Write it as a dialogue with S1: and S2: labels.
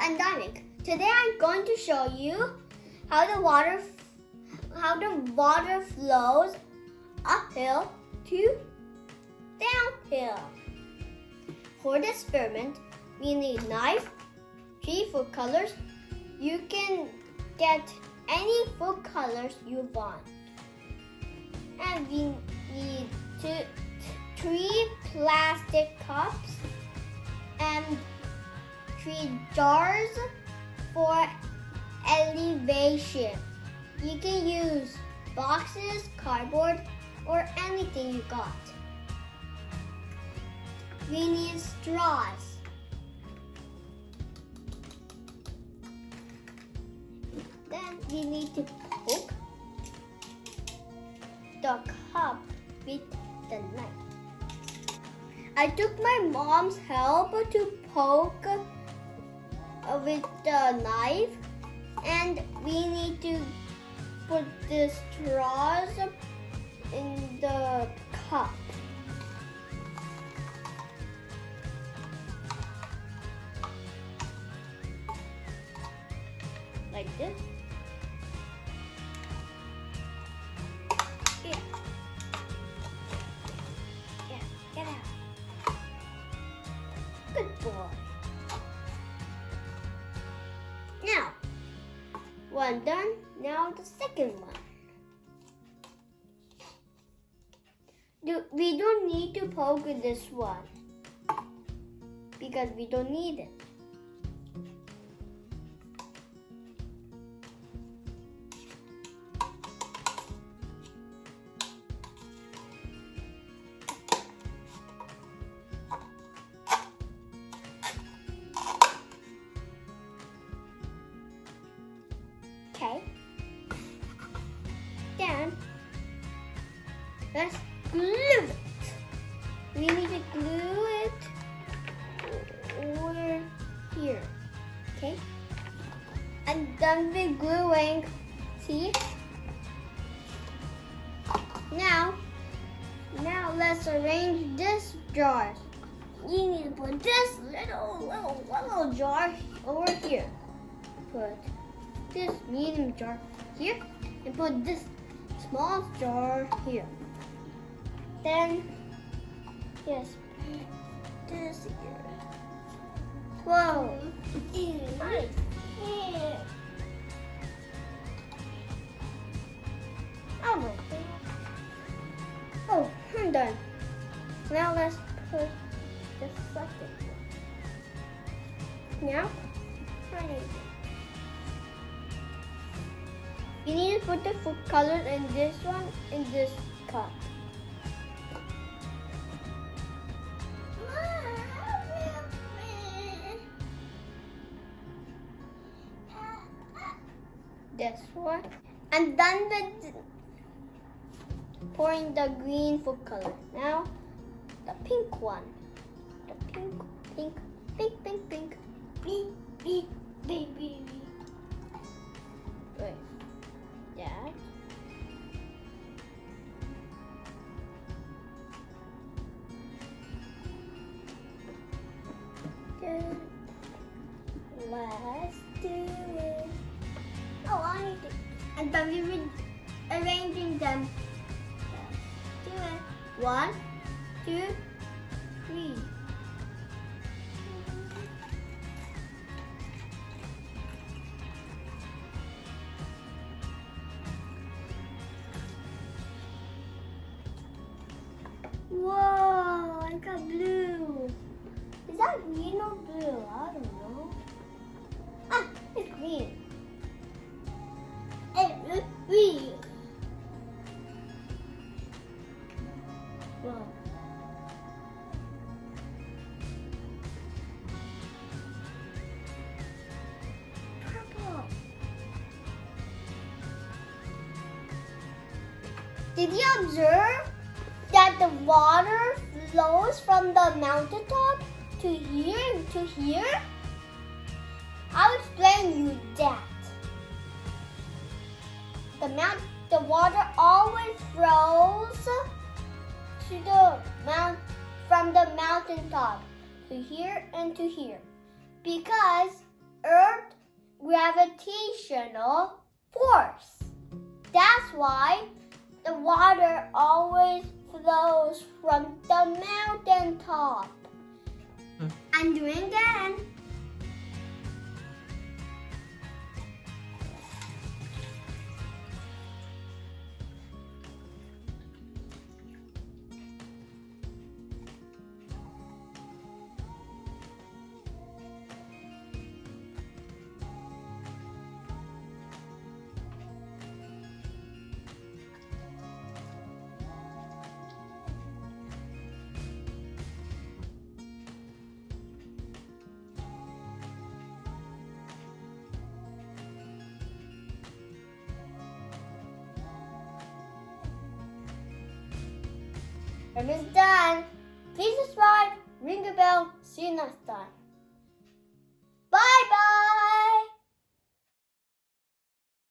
S1: I'm Daiwiki. Today I'm going to show you how the water flows uphill to downhill. For this experiment, we need knife, 3 food colors. You can get any food colors you want. And we need 3 plastic cups and 3 jars for elevation. You can use boxes, cardboard, or anything you got. We need straws. Then we need to poke the cup with the knife. I took my mom's help to poke with the knife, and we need to put the straws in the cup. Like this. Yeah, get out. Good boy. Now, one done. Now the second one. We don't need to poke this one because we don't need it. Okay. Then let's glue it. We need to glue it over here. Okay. And then we're gluing. See? Now let's arrange this jar. You need to put this little jar over here. Put this medium jar here and put this small jar here. Then yes, this here. Whoa! Nice. Yeah. Oh my God. Oh, I'm done. Now let's put the second one. Now, you need to put the food colors in this one, in this cup. This one. I'm done with pouring the green food color. Now, the pink one. The pink. Baby. Wait. That. Good. Let's do it. Oh, I need to. And then we will arranging them. Let's do it. 1, 2, 3. Whoa, I got blue. Is that green or blue? I don't know. Ah, it's green. It's green. Whoa. Purple. Did you observe that the water flows from the mountaintop to here? I'll explain you that. The water always flows from the mountaintop to here and to here, because Earth's gravitational force. That's why the water always flows from the mountain top. I'm doing again. When it's done, please subscribe, ring the bell. See you next time.